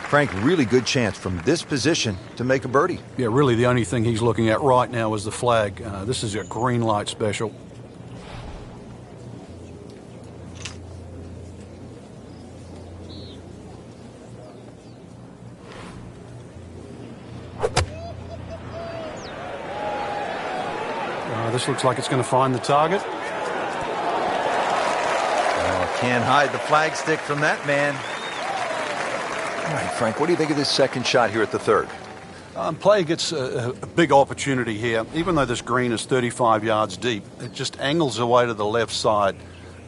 Frank, really good chance from this position to make a birdie. Yeah, really the only thing he's looking at right now is the flag. This is a green light special. This looks like it's going to find the target. Oh, can't hide the flagstick from that man. All right, Frank, what do you think of this second shot here at the third? Player gets a big opportunity here. Even though this green is 35 yards deep, it just angles away to the left side.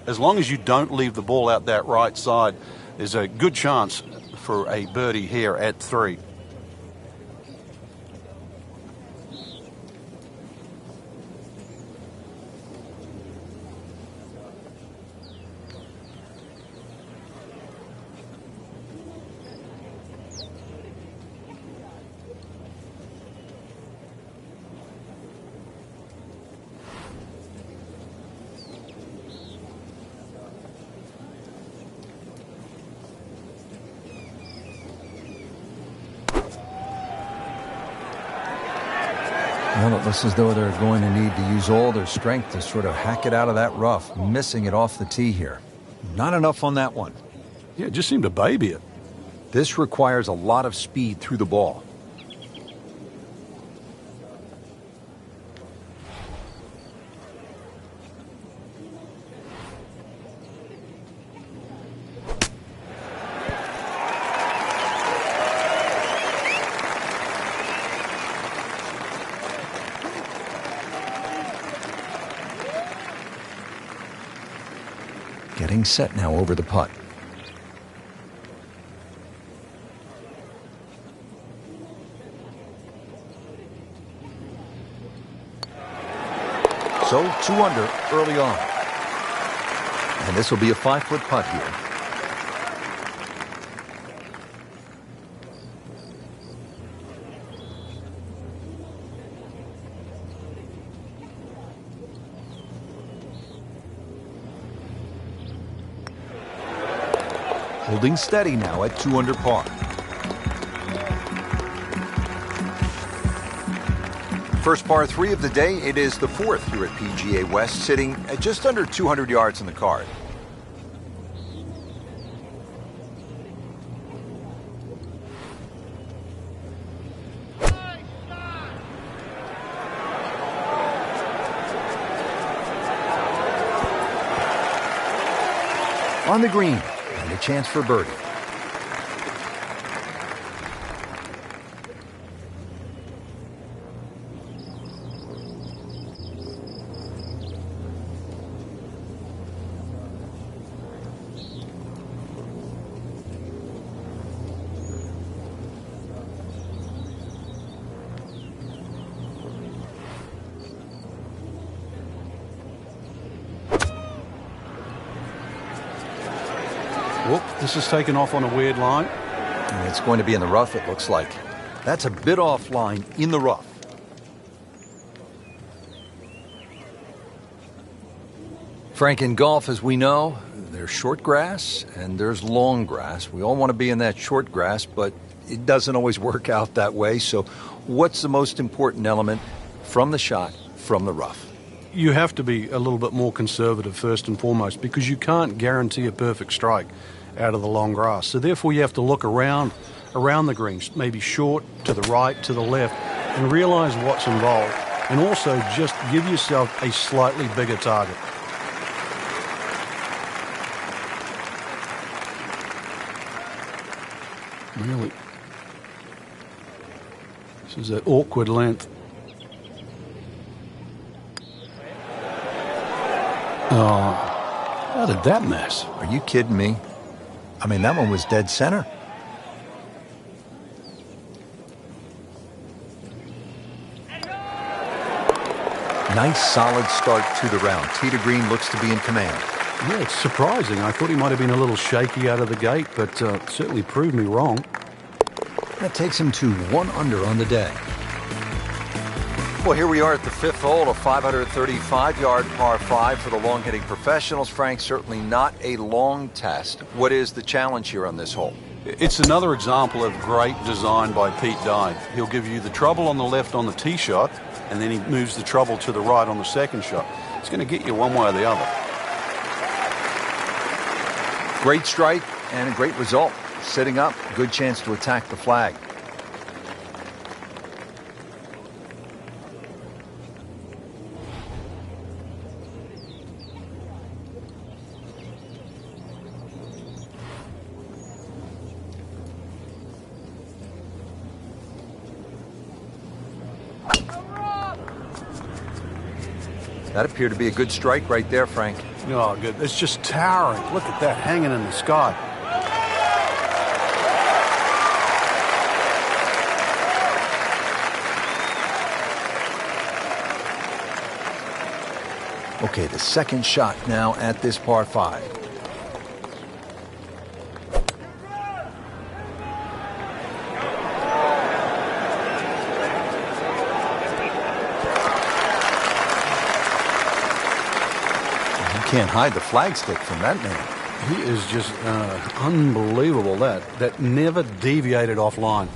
As long as you don't leave the ball out that right side, there's a good chance for a birdie here at 3. Well, it looks as though they're going to need to use all their strength to sort of hack it out of that rough, missing it off the tee here. Not enough on that one. Yeah, it just seemed to baby it. This requires a lot of speed through the ball. Getting set now over the putt. So 2 under early on. And this will be a 5-foot putt here. Holding steady now at 2 under par. First par 3 of the day. It is the 4th here at PGA West, sitting at just under 200 yards in the card. On the green. And a chance for birdie. Whoop, this is taken off on a weird line. And it's going to be in the rough, it looks like. That's a bit offline in the rough. Frank, in golf, as we know, there's short grass and there's long grass. We all want to be in that short grass, but it doesn't always work out that way. So what's the most important element from the shot, from the rough? You have to be a little bit more conservative first and foremost, because you can't guarantee a perfect strike out of the long grass. So therefore you have to look around the greens, maybe short, to the right, to the left, and realize what's involved. And also just give yourself a slightly bigger target. Really. This is an awkward length. Oh, how did that miss? Are you kidding me? I mean, that one was dead center. Nice, solid start to the round. Tee to green looks to be in command. Yeah, it's surprising. I thought he might have been a little shaky out of the gate, but certainly proved me wrong. That takes him to 1 under on the day. Well, here we are at the 5th hole, a 535-yard par 5 for the long-hitting professionals. Frank, certainly not a long test. What is the challenge here on this hole? It's another example of great design by Pete Dye. He'll give you the trouble on the left on the tee shot, and then he moves the trouble to the right on the second shot. It's going to get you one way or the other. Great strike and a great result. Sitting up, good chance to attack the flag. That appeared to be a good strike right there, Frank. Oh, good. It's just towering. Look at that hanging in the sky. Okay, the second shot now at this par 5. Can't hide the flagstick from that man. He is just unbelievable. That never deviated offline.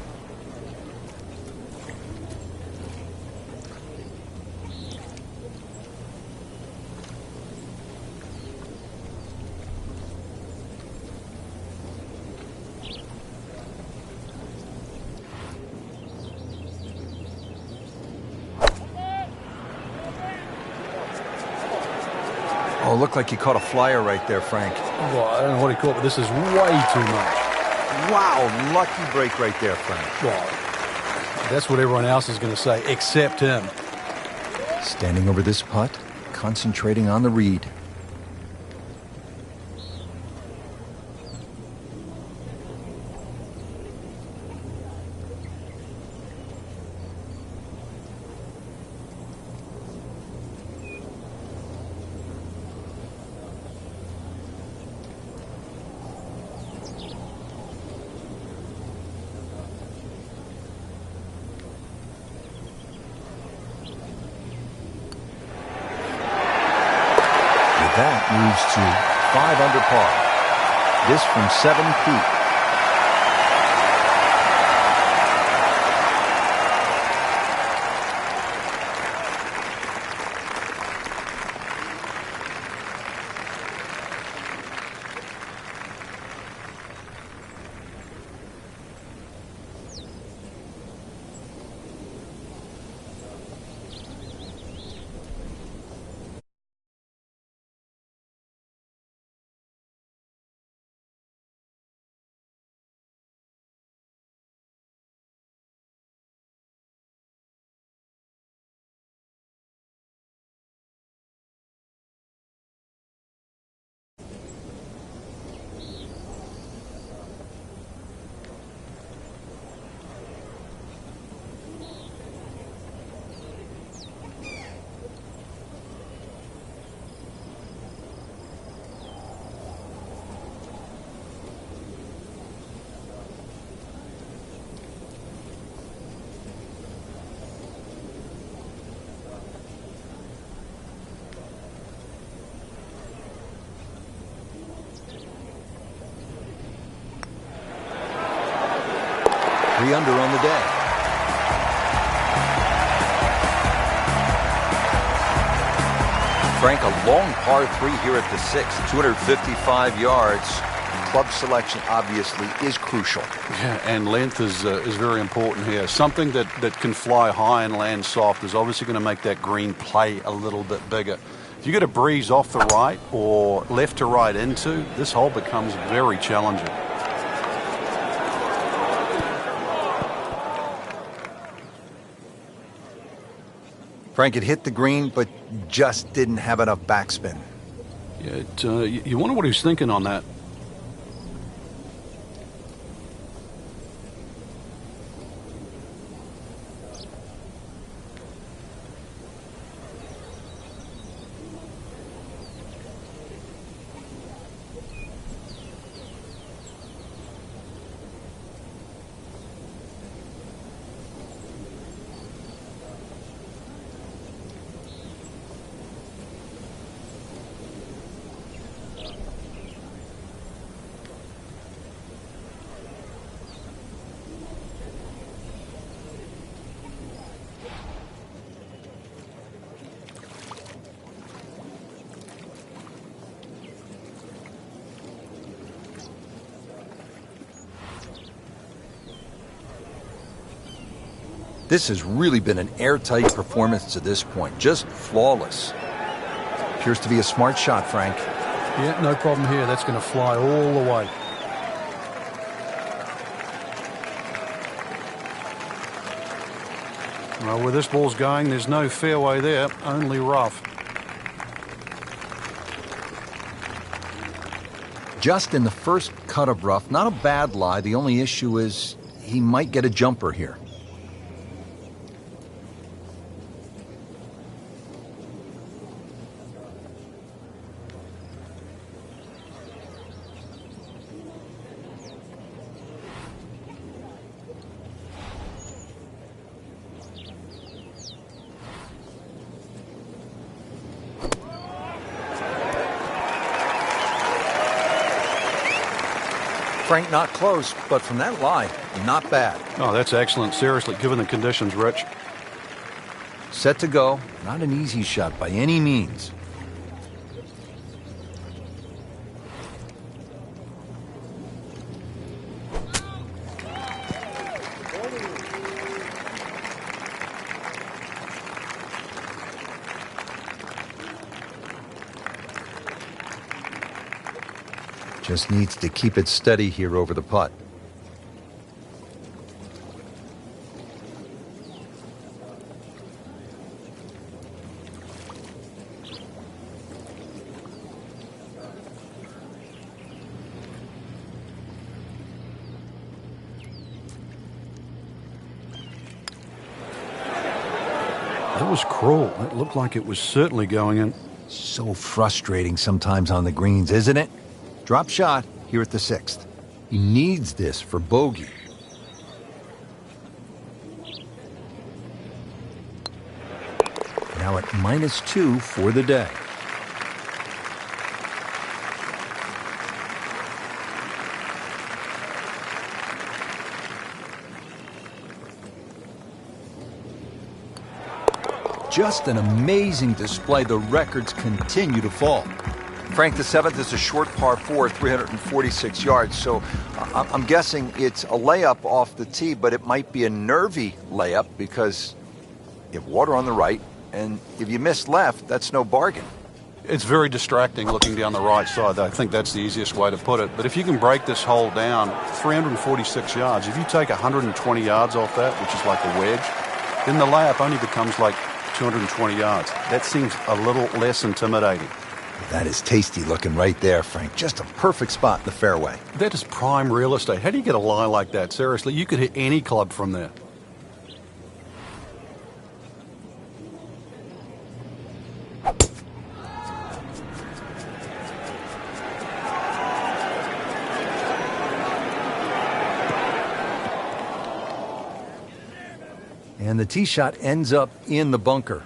Oh, looked like he caught a flyer right there, Frank. Well, I don't know what he caught, but this is way too much. Wow, lucky break right there, Frank. Well, that's what everyone else is going to say, except him. Standing over this putt, concentrating on the read. That moves to 5 under par. This from 7 feet. Three under on the day. Frank, a long par 3 here at the 6th, 255 yards. Club selection obviously is crucial. Yeah, and length is very important here. Something that can fly high and land soft is obviously going to make that green play a little bit bigger. If you get a breeze off the right or left to right into, this hole becomes very challenging. Frank, it hit the green, but just didn't have enough backspin. Yeah, you wonder what he's thinking on that. This has really been an airtight performance to this point. Just flawless. Appears to be a smart shot, Frank. Yeah, no problem here. That's going to fly all the way. Well, where this ball's going, there's no fairway there, only rough. Just in the first cut of rough, not a bad lie. The only issue is he might get a jumper here. Frank, not close, but from that lie, not bad. Oh, that's excellent. Seriously, given the conditions, Rich. Set to go. Not an easy shot by any means. Just needs to keep it steady here over the putt. That was cruel. It looked like it was certainly going in. So frustrating sometimes on the greens, isn't it? Drop shot here at the 6th. He needs this for bogey. Now at -2 for the day. Just an amazing display. The records continue to fall. Frank, the 7th is a short par 4, 346 yards, so I'm guessing it's a layup off the tee, but it might be a nervy layup because you have water on the right, and if you miss left, that's no bargain. It's very distracting looking down the right side. I think that's the easiest way to put it. But if you can break this hole down, 346 yards, if you take 120 yards off that, which is like a wedge, then the layup only becomes like 220 yards. That seems a little less intimidating. That is tasty looking right there, Frank. Just a perfect spot in the fairway. That is prime real estate. How do you get a lie like that? Seriously, you could hit any club from there. And the tee shot ends up in the bunker.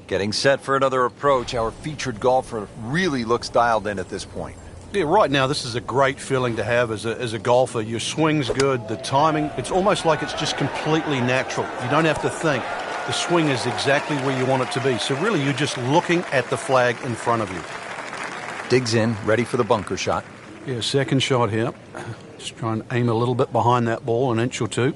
Getting set for another approach. Our featured golfer really looks dialed in at this point. Yeah, right now this is a great feeling to have as a golfer. Your swing's good, the timing, it's almost like it's just completely natural. You don't have to think. The swing is exactly where you want it to be. So really you're just looking at the flag in front of you. Digs in, ready for the bunker shot. Yeah, second shot here. Just try and aim a little bit behind that ball, an inch or two.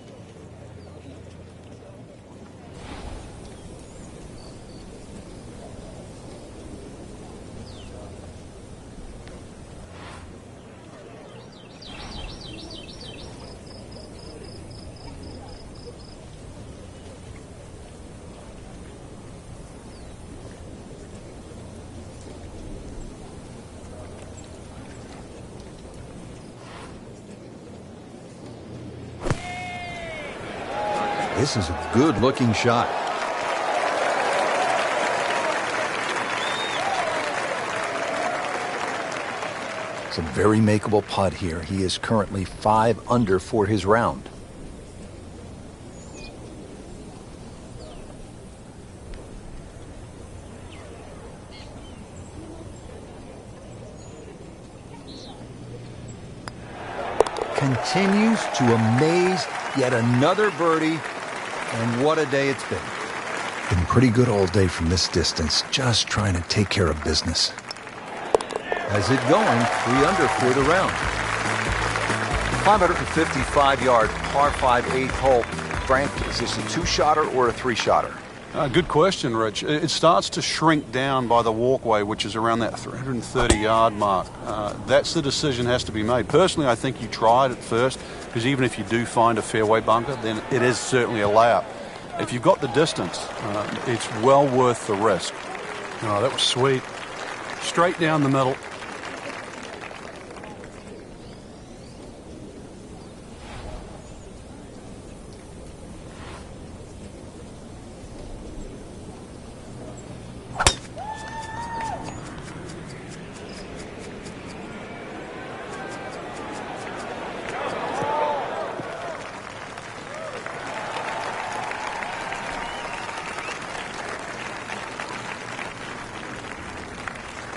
This is a good-looking shot. It's a very makeable putt here. He is currently 5 under for his round. Continues to amaze. Yet another birdie. And what a day it's been. Been pretty good all day from this distance, just trying to take care of business. Has it going 3 under for the round. 555-yard par 5 8th hole. Frank, is this a two-shotter or a three-shotter? Good question, Rich. It starts to shrink down by the walkway, which is around that 330-yard mark. That's the decision has to be made. Personally, I think you try it at first, because even if you do find a fairway bunker, then it is certainly a layup. If you've got the distance, it's well worth the risk. Oh, that was sweet. Straight down the middle.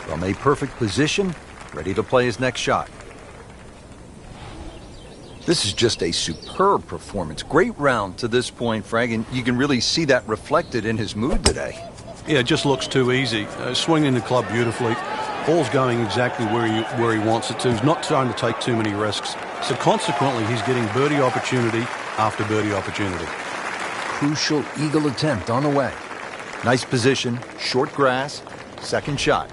From a perfect position, ready to play his next shot. This is just a superb performance. Great round to this point, Frank, and you can really see that reflected in his mood today. Yeah, it just looks too easy. Swinging the club beautifully. Ball's going exactly where he wants it to. He's not trying to take too many risks. So consequently, he's getting birdie opportunity after birdie opportunity. Crucial eagle attempt on the way. Nice position, short grass, second shot.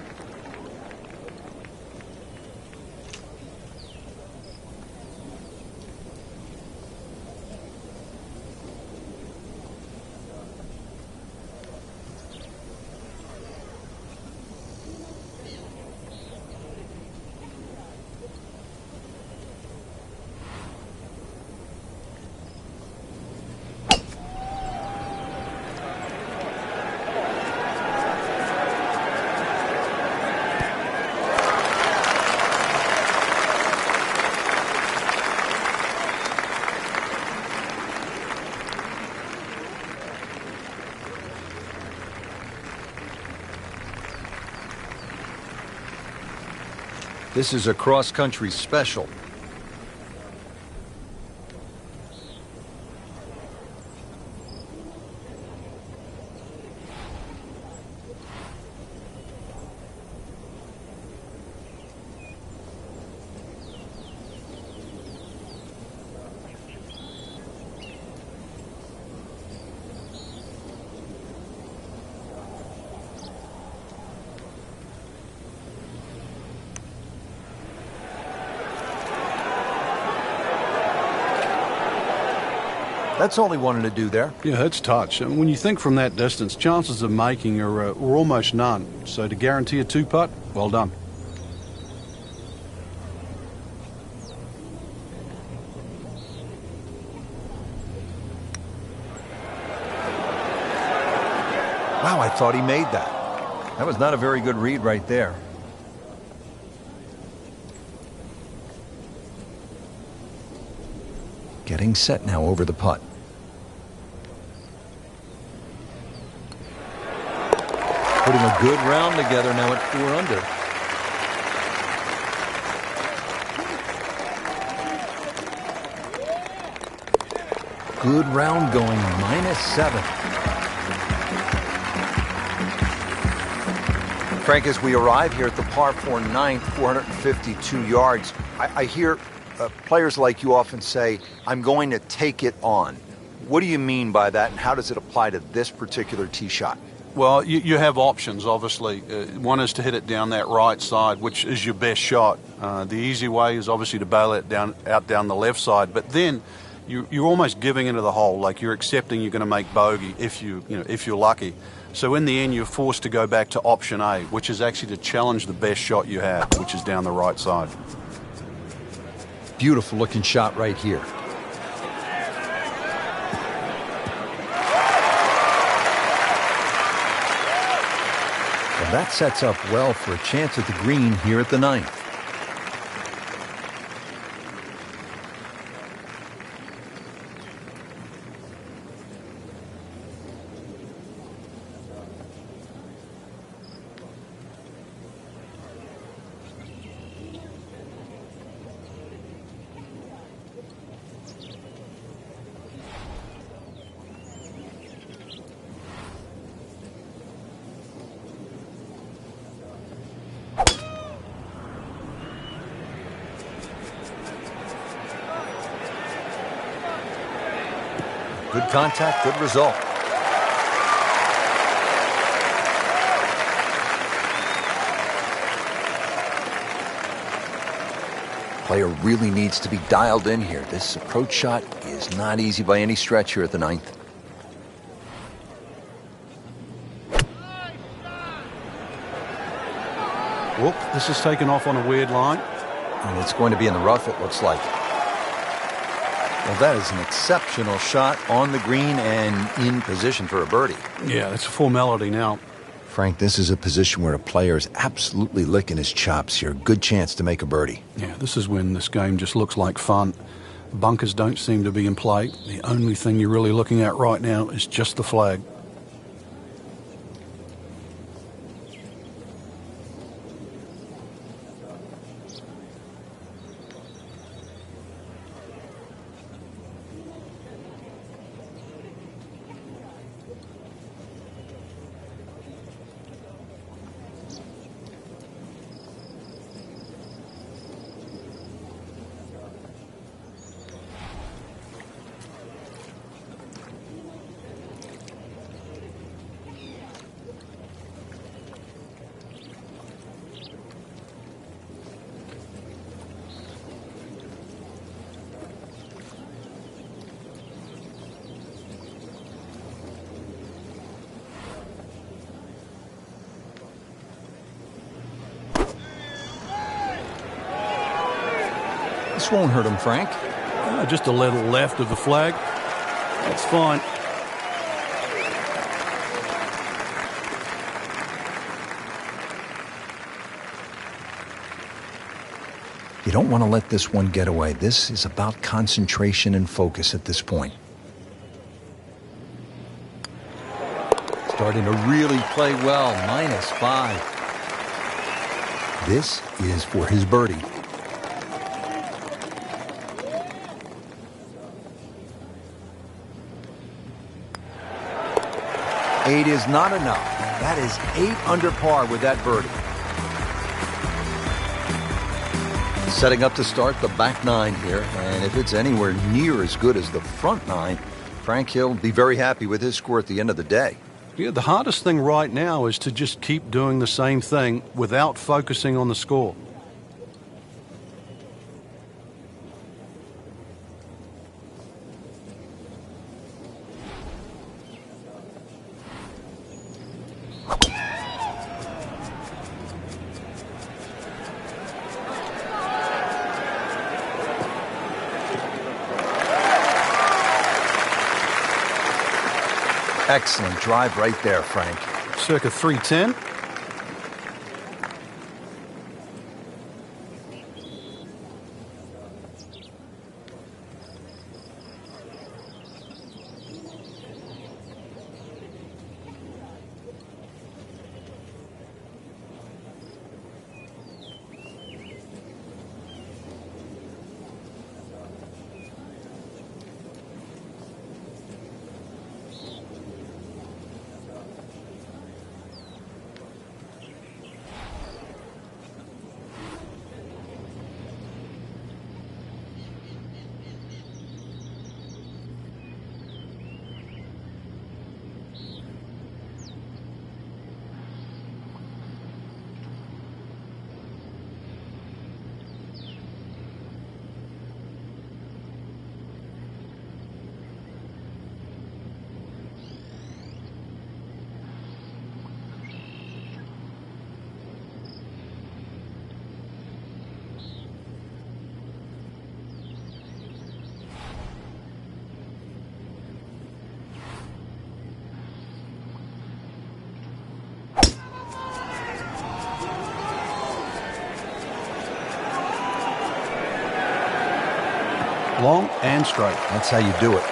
This is a cross-country special. That's all he wanted to do there. Yeah, it's touch. And when you think from that distance, chances of making are almost none. So to guarantee a two-putt, well done. Wow, I thought he made that. That was not a very good read right there. Getting set now over the putt. Putting a good round together now at 4 under. Good round going, -7. Frank, as we arrive here at the par 4 ninth, 452 yards, I hear players like you often say, I'm going to take it on. What do you mean by that, and how does it apply to this particular tee shot? Well, you have options, obviously. One is to hit it down that right side, which is your best shot. The easy way is obviously to bail it out down the left side, but then you're almost giving into the hole, like you're accepting you're going to make bogey if you're lucky. So in the end, you're forced to go back to option A, which is actually to challenge the best shot you have, which is down the right side. Beautiful looking shot right here. Well, that sets up well for a chance at the green here at the 9th. Good contact, good result. Player really needs to be dialed in here. This approach shot is not easy by any stretch here at the ninth. Whoop, this is taken off on a weird line. And it's going to be in the rough, it looks like. Well, that is an exceptional shot on the green and in position for a birdie. Yeah, it's a formality now. Frank, this is a position where a player is absolutely licking his chops here. Good chance to make a birdie. Yeah, this is when this game just looks like fun. Bunkers don't seem to be in play. The only thing you're really looking at right now is just the flag. This won't hurt him, Frank. Just a little left of the flag. That's fine. You don't want to let this one get away. This is about concentration and focus at this point. Starting to really play well, -5. This is for his birdie. Eight is not enough. That is 8 under par with that birdie. Setting up to start the back 9 here, and if it's anywhere near as good as the front 9, Frank Hill will be very happy with his score at the end of the day. Yeah, the hardest thing right now is to just keep doing the same thing without focusing on the score. Excellent drive right there, Frank. Circa 310. Long and straight. That's how you do it.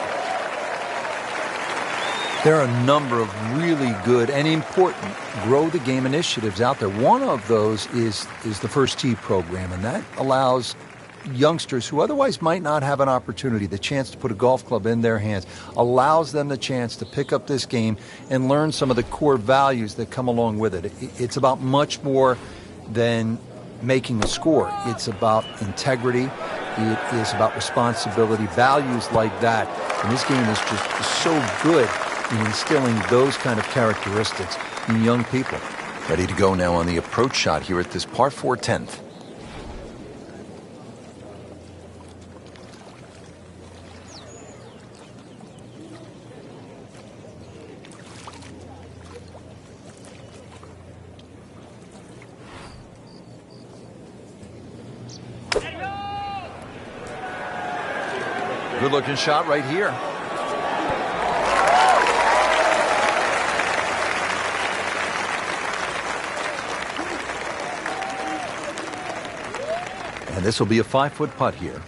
There are a number of really good and important grow the game initiatives out there. One of those is the First Tee program, and that allows youngsters who otherwise might not have an opportunity, the chance to put a golf club in their hands, allows them the chance to pick up this game and learn some of the core values that come along with it. It's about much more than making a score. It's about integrity It is about responsibility, values like that. And this game is just so good in instilling those kind of characteristics in young people. Ready to go now on the approach shot here at this par 4 10th. Good looking shot right here. And this will be a 5-foot putt here.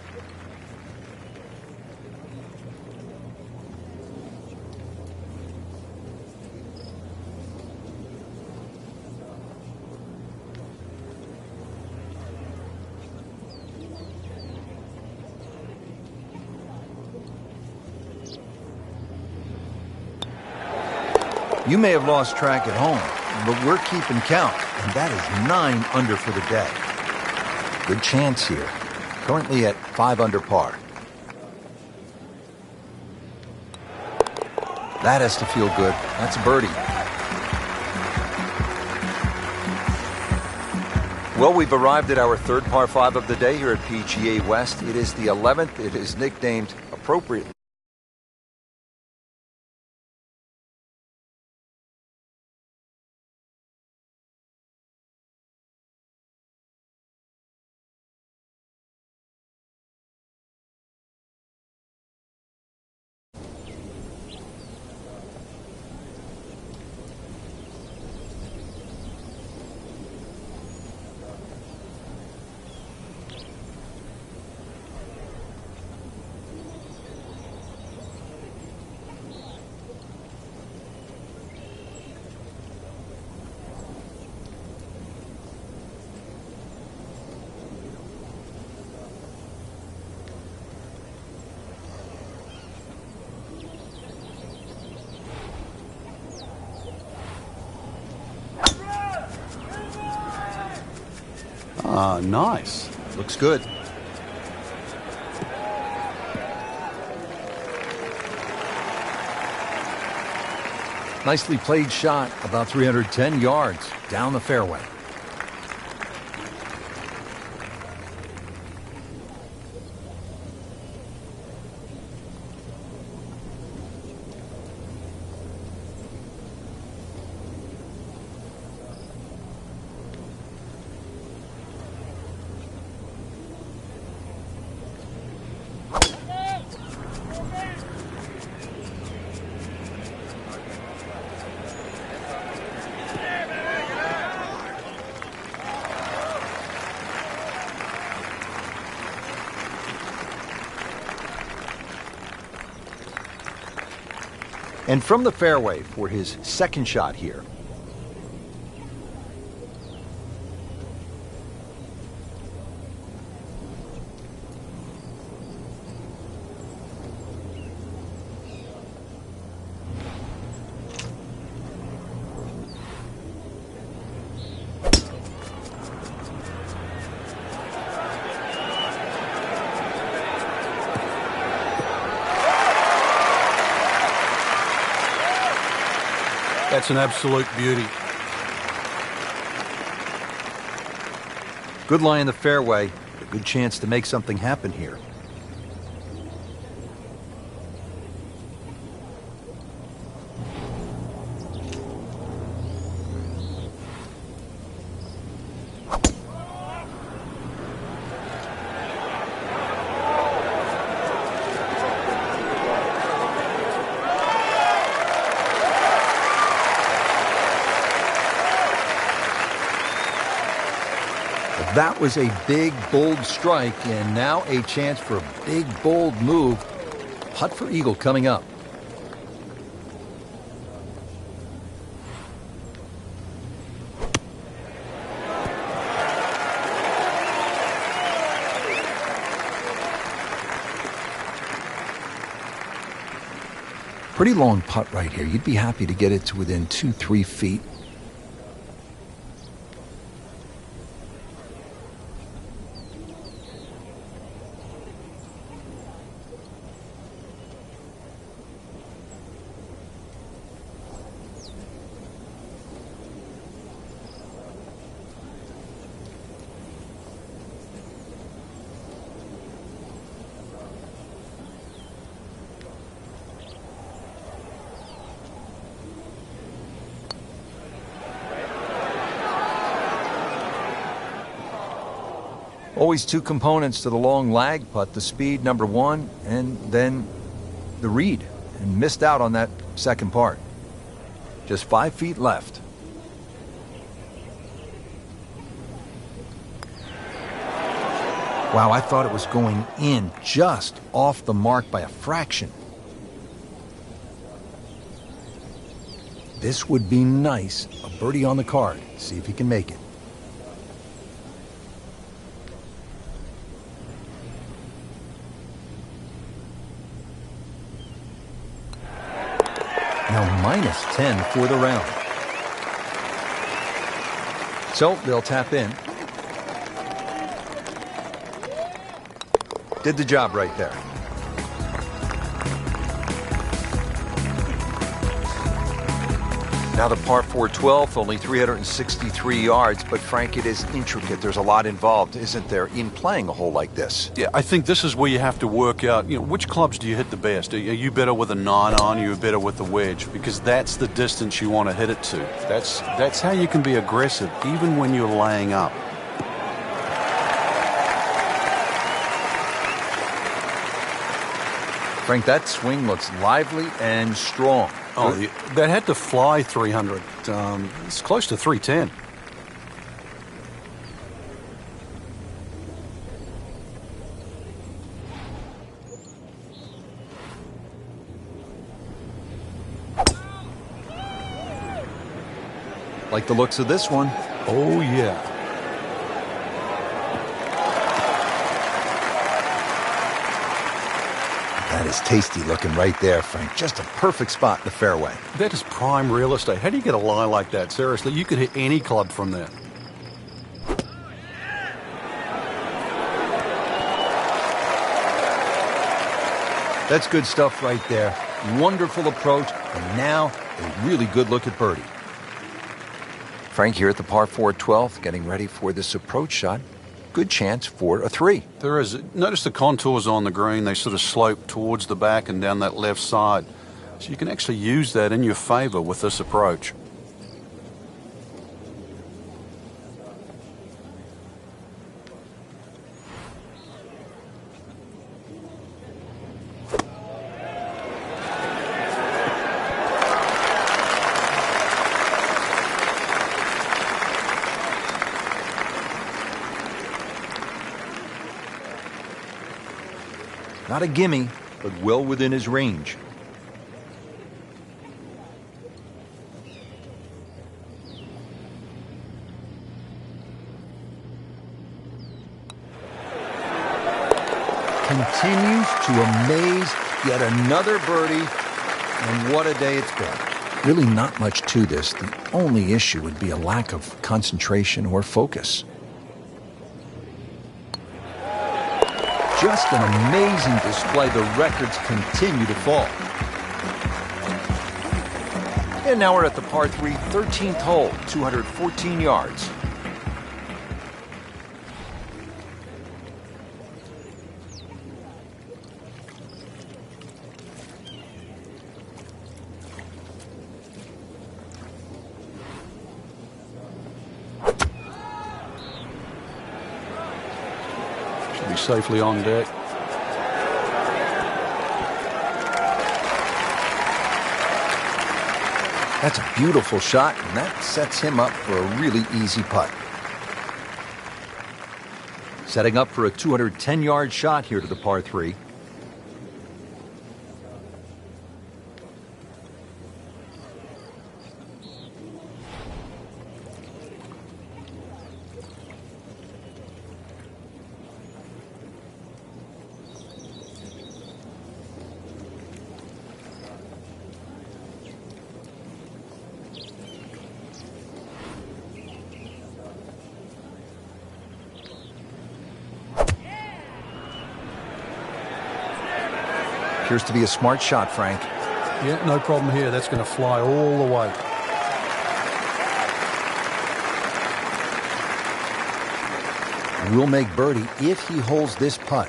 You may have lost track at home, but we're keeping count, and that is 9 under for the day. Good chance here. Currently at 5 under par. That has to feel good. That's a birdie. Well, we've arrived at our third par 5 of the day here at PGA West. It is the 11th. It is nicknamed appropriately. Ah, nice. Looks good. Nicely played shot, about 310 yards down the fairway. And from the fairway for his second shot here. That's an absolute beauty. Good lie in the fairway. A good chance to make something happen here. That was a big, bold strike, and now a chance for a big, bold move. Putt for eagle coming up. Pretty long putt right here. You'd be happy to get it to within 2-3 feet. Always two components to the long lag putt, the speed, number one, and then the read. And missed out on that second part. Just 5 feet left. Wow, I thought it was going in just off the mark by a fraction. This would be nice. A birdie on the card. See if he can make it. Now minus 10 for the round. So they'll tap in. Did the job right there. Now the par 4 12th, only 363 yards, but Frank, it is intricate. There's a lot involved, isn't there, in playing a hole like this? Yeah, I think this is where you have to work out, which clubs do you hit the best? Are you better with a 9 on, are you better with the wedge? Because that's the distance you want to hit it to. That's how you can be aggressive, even when you're laying up. Frank, that swing looks lively and strong. Oh, that had to fly 300. It's close to 310. Like the looks of this one. Oh, yeah. That is tasty looking right there, Frank. Just a perfect spot in the fairway. That is prime real estate. How do you get a lie like that? Seriously, you could hit any club from there. That's good stuff right there. Wonderful approach, and now a really good look at birdie. Frank here at the par 4 12th, getting ready for this approach shot. Good chance for a 3. There is. Notice the contours on the green. They sort of slope towards the back and down that left side. So you can actually use that in your favor with this approach. Not a gimme, but well within his range. Continues to amaze. Yet another birdie, and what a day it's been. Really not much to this. The only issue would be a lack of concentration or focus. Just an amazing display. The records continue to fall. And now we're at the par 3 13th hole, 214 yards. Be safely on deck. That's a beautiful shot, and that sets him up for a really easy putt. Setting up for a 210-yard shot here to the par 3. Appears to be a smart shot, Frank. Yeah, no problem here. That's going to fly all the way. Will make birdie if he holds this putt.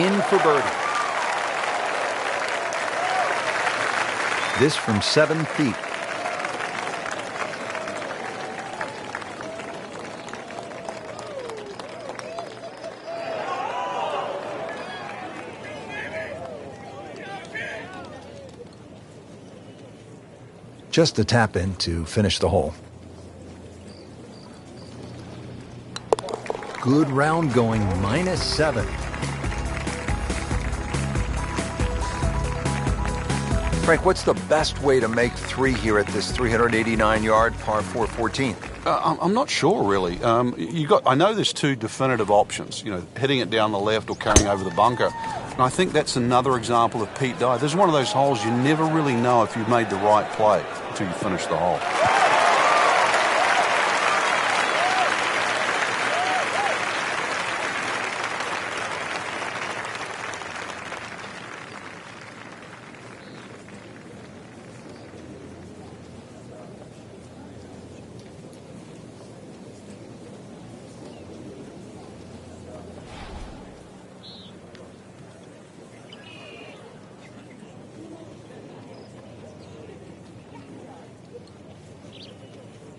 in for birdie. This from 7 feet. Just a tap in to finish the hole. Good round going, -7. Frank, what's the best way to make 3 here at this 389-yard par 4 14th? I'm not sure, really. I know there's 2 definitive options, hitting it down the left or carrying over the bunker. And I think that's another example of Pete Dye. This is one of those holes you never really know if you've made the right play until you finish the hole.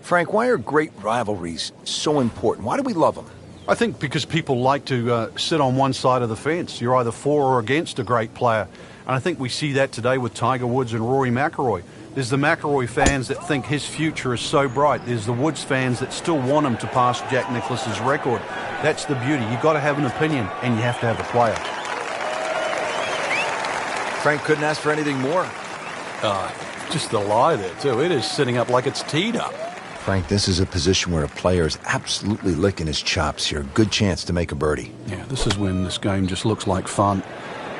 Frank, why are great rivalries so important? Why do we love them? I think because people like to sit on one side of the fence. You're either for or against a great player. And I think we see that today with Tiger Woods and Rory McIlroy. There's the McIlroy fans that think his future is so bright. There's the Woods fans that still want him to pass Jack Nicklaus's record. That's the beauty. You've got to have an opinion, and you have to have a player. Frank couldn't ask for anything more. Just the lie there, too. It is sitting up like it's teed up. Frank, this is a position where a player is absolutely licking his chops here. Good chance to make a birdie. Yeah, this is when this game just looks like fun.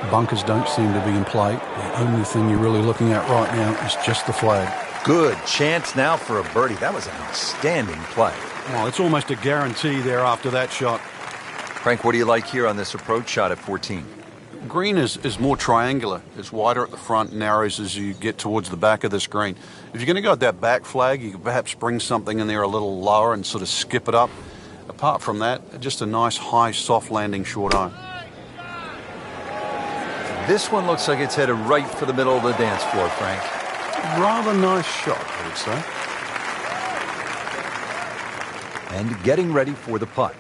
Bunkers don't seem to be in play. The only thing you're really looking at right now is just the flag. Good chance now for a birdie. That was an outstanding play. Well, it's almost a guarantee there after that shot. Frank, what do you like here on this approach shot at 14? Green is more triangular. It's wider at the front, narrows as you get towards the back of this green. If you're going to go with that back flag, you could perhaps bring something in there a little lower and sort of skip it up. Apart from that, just a nice, high, soft landing short iron. This one looks like it's headed right for the middle of the dance floor, Frank. Rather nice shot, I would say. And getting ready for the putt.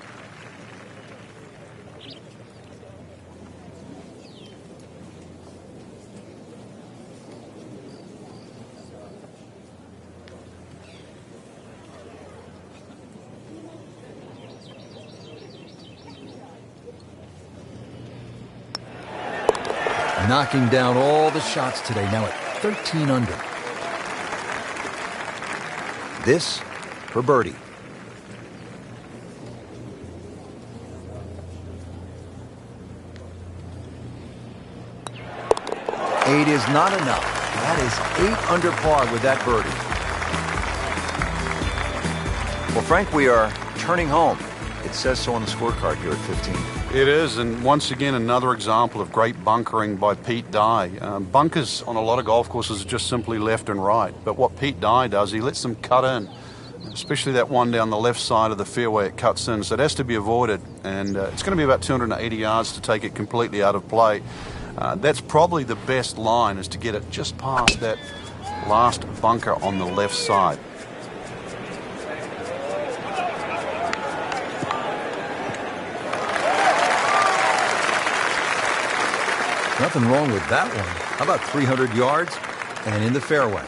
Knocking down all the shots today, now at 13 under. This for birdie. Eight is not enough. That is 8 under par with that birdie. Well, Frank, we are turning home. It says so on the scorecard here at 15. It is, and once again, another example of great bunkering by Pete Dye. Bunkers on a lot of golf courses are just simply left and right, but what Pete Dye does, he lets them cut in, especially that one down the left side of the fairway. It cuts in, so it has to be avoided, and it's going to be about 280 yards to take it completely out of play. That's probably the best line, is to get it just past that last bunker on the left side. Nothing wrong with that one. How about 300 yards and in the fairway?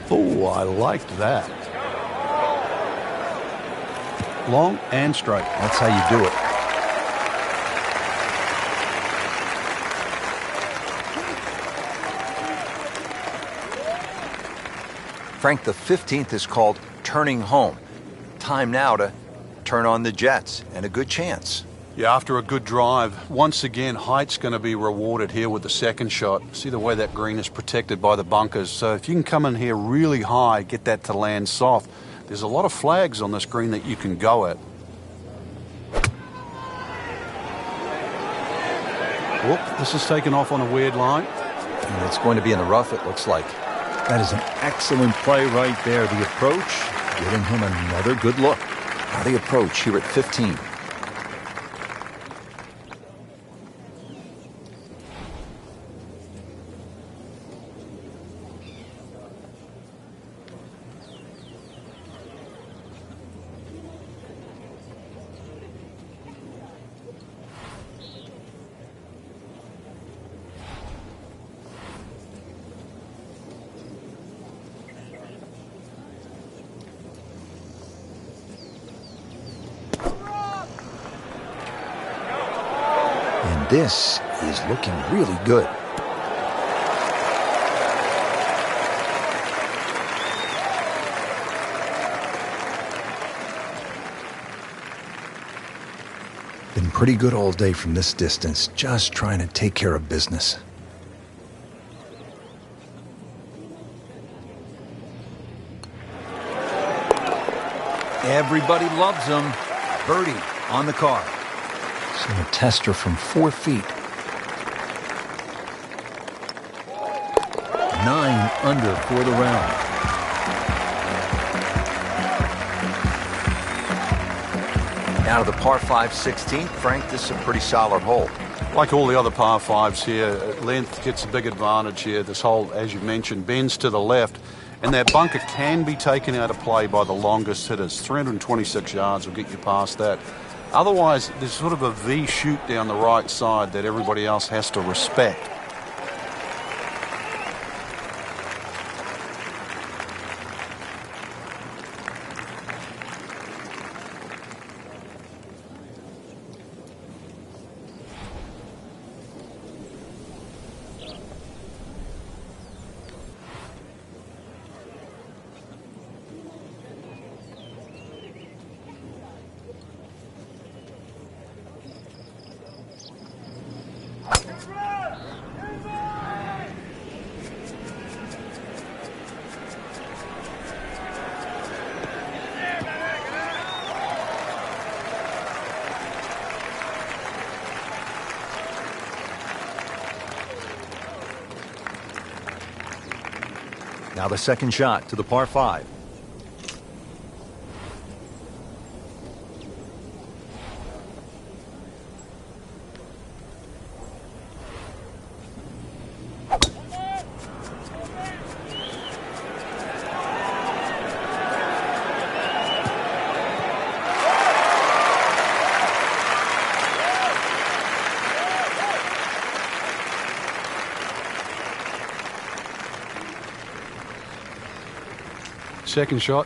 Oh, I liked that. Long and straight. That's how you do it. Frank, the 15th is called turning home. Time now to turn on the Jets, and a good chance. Yeah, after a good drive, once again, height's going to be rewarded here with the second shot. See the way that green is protected by the bunkers. So if you can come in here really high, get that to land soft, there's a lot of flags on this green that you can go at. Whoop, this is taken off on a weird line. And it's going to be in the rough, it looks like. That is an excellent play right there. The approach, Giving him another good look. Now the approach here at 15. This is looking really good. Been pretty good all day from this distance, just trying to take care of business. everybody loves him. Birdie on the card. So a tester from 4 feet. 9 under for the round. Now to the par 5 16th. Frank, this is a pretty solid hole. Like all the other par 5s here, length gets a big advantage here. This hole, as you mentioned, bends to the left, and that bunker can be taken out of play by the longest hitters. 326 yards will get you past that. Otherwise, there's sort of a V shoot down the right side that everybody else has to respect. Now the second shot to the par 5. Second shot.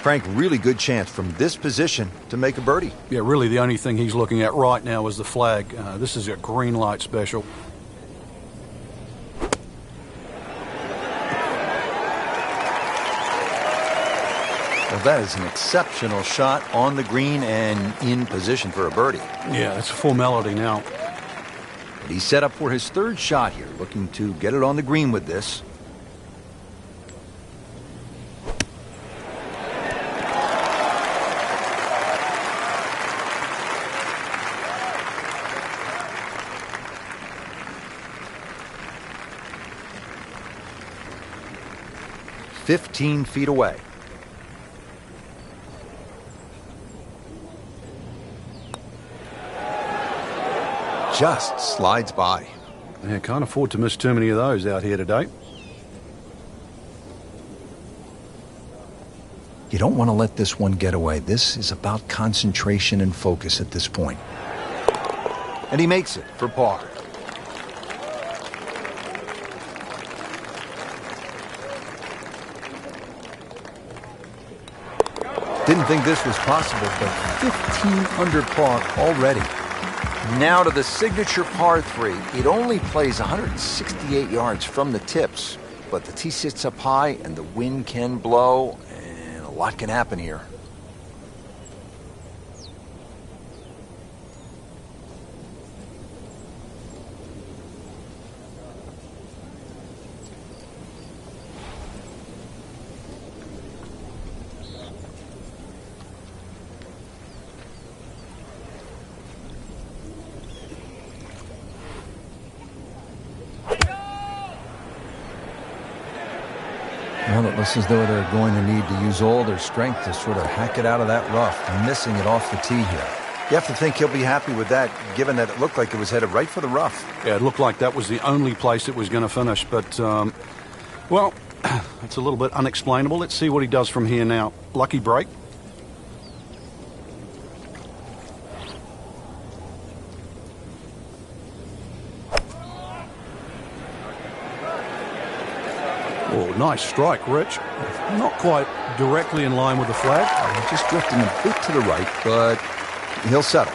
Frank, really good chance from this position to make a birdie. Yeah, really the only thing he's looking at right now is the flag. This is a green light special. Well, that is an exceptional shot on the green and in position for a birdie. Yeah, it's a formality now. But he's set up for his third shot here, looking to get it on the green with this. "15 feet away. Just slides by. Yeah, can't afford to miss too many of those out here today. You don't want to let this one get away. This is about concentration and focus at this point. And he makes it for par. Didn't think this was possible, but 15 under par already. Now to the signature par 3. It only plays 168 yards from the tips, but the tee sits up high and the wind can blow, and a lot can happen here. Well, it looks as though they're going to need to use all their strength to sort of hack it out of that rough, missing it off the tee here. You have to think he'll be happy with that, given that it looked like it was headed right for the rough. Yeah, it looked like that was the only place it was going to finish, but, well, it's a little bit unexplainable. Let's see what he does from here now. Lucky break. Oh, nice strike, Rich. Not quite directly in line with the flag. Just drifting a bit to the right, but he'll settle.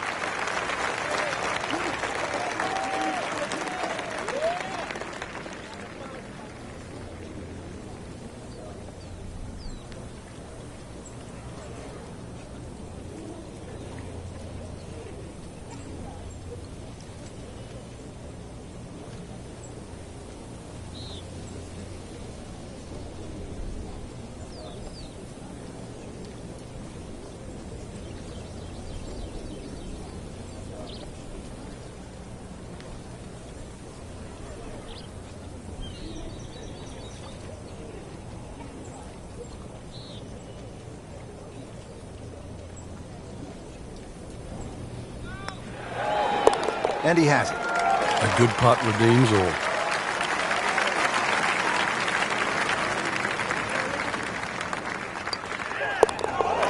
And he has it. A good putt redeems all.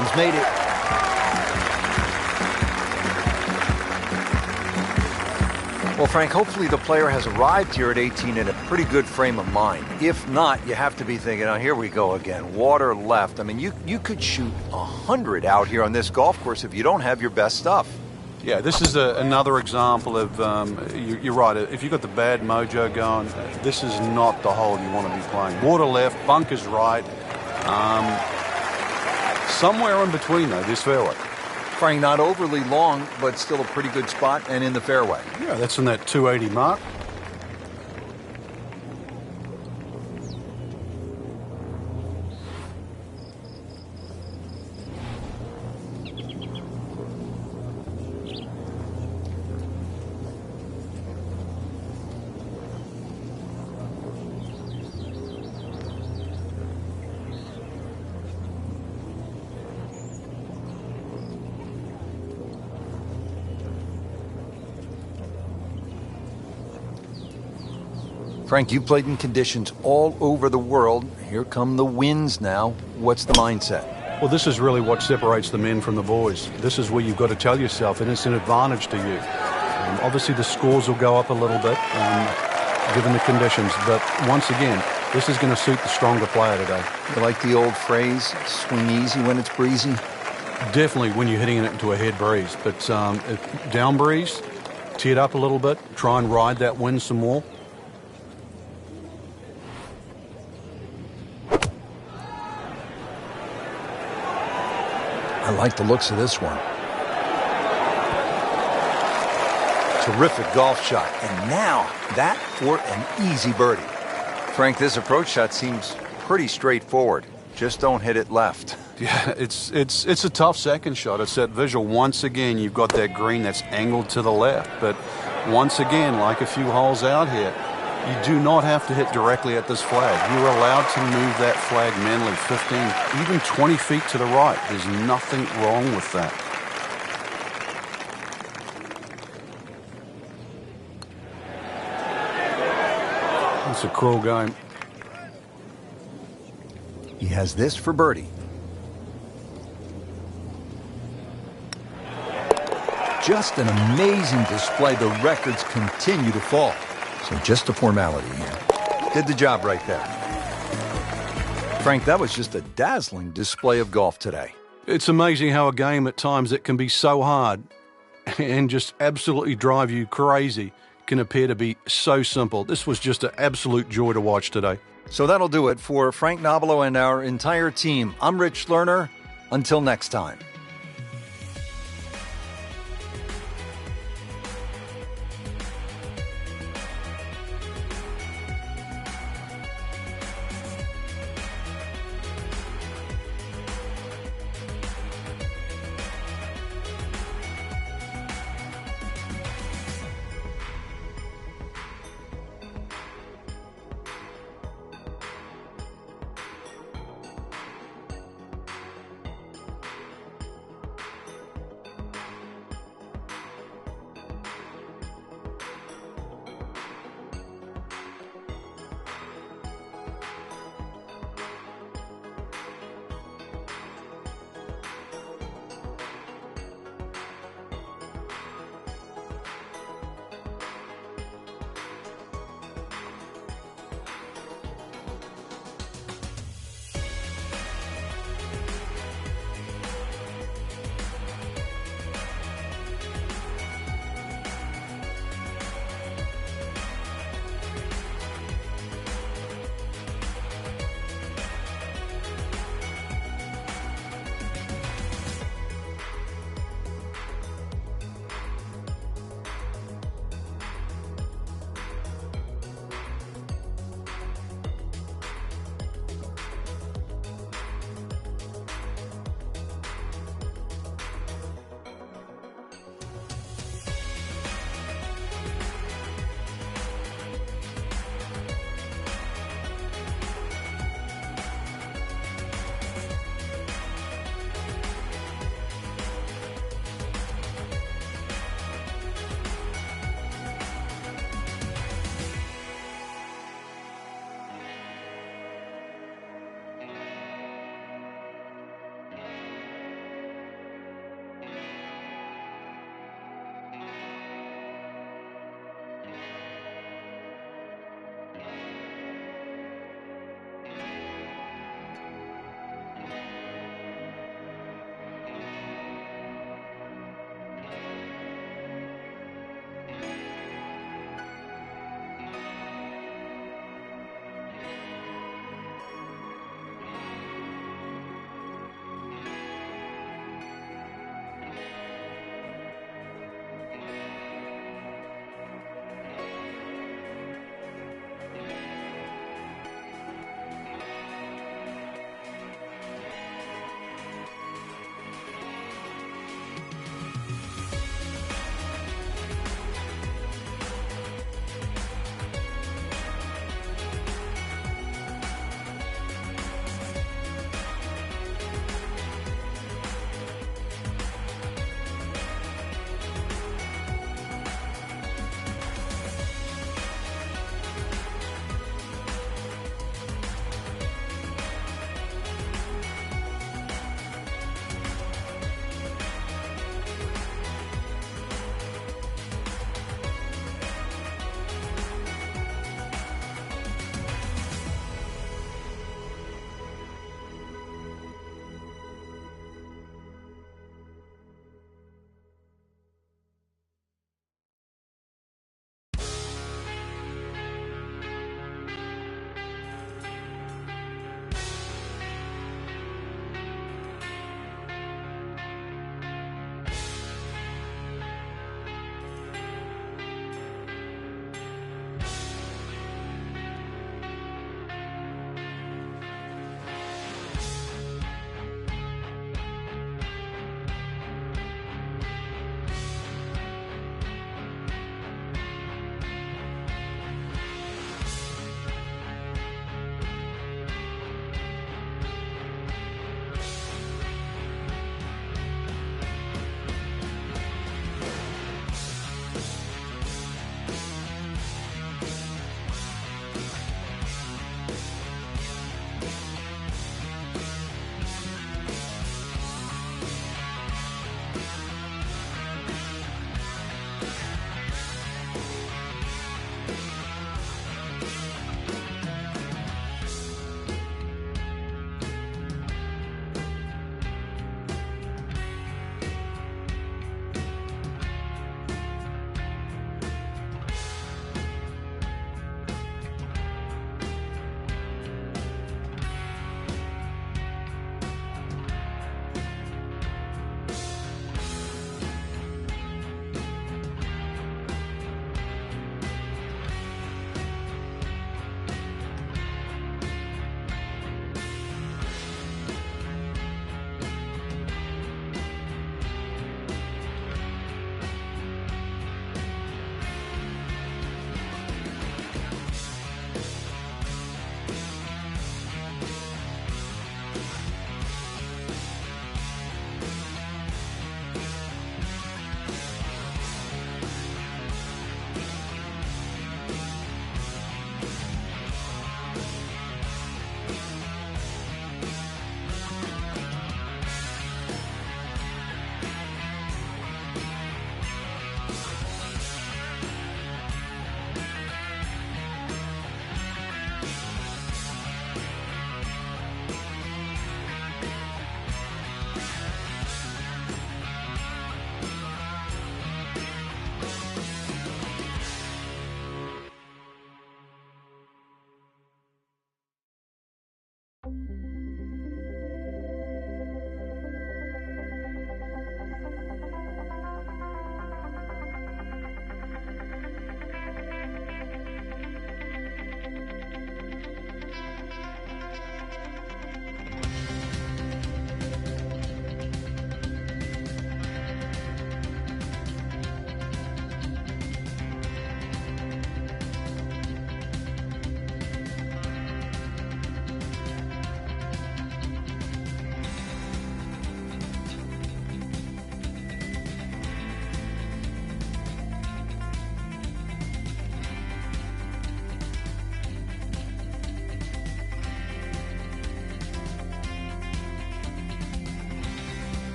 He's made it. Well, Frank, hopefully the player has arrived here at 18 in a pretty good frame of mind. If not, you have to be thinking, oh, here we go again. Water left. I mean, you could shoot 100 out here on this golf course if you don't have your best stuff. Yeah, this is another example of, you're right, if you've got the bad mojo going, this is not the hole you want to be playing. Water left, bunkers right, somewhere in between, though, this fairway. Frank, not overly long, but still a pretty good spot and in the fairway. Yeah, that's in that 280 mark. Frank, you played in conditions all over the world. Here come the winds now. What's the mindset? Well, this is really what separates the men from the boys. This is where you've got to tell yourself, and it's an advantage to you. Obviously, the scores will go up a little bit, given the conditions. But once again, this is going to suit the stronger player today. You like the old phrase, swing easy when it's breezy? Definitely when you're hitting it into a head breeze. But down breeze, tee it up a little bit, try and ride that wind some more. I like the looks of this one. Terrific golf shot. And now that for an easy birdie. Frank, this approach shot seems pretty straightforward. Just don't hit it left. Yeah, it's a tough second shot. It's that visual. Once again, you've got that green that's angled to the left. But once again, like a few holes out here, you do not have to hit directly at this flag. You're allowed to move that flag manually 15, even 20 feet to the right. There's nothing wrong with that. It's a cruel game. He has this for birdie. just an amazing display. The records continue to fall. So just a formality here. Did the job right there. Frank, that was just a dazzling display of golf today. It's amazing how a game at times that can be so hard and just absolutely drive you crazy can appear to be so simple. This was just an absolute joy to watch today. So that'll do it for Frank Nobilo and our entire team. I'm Rich Lerner. Until next time.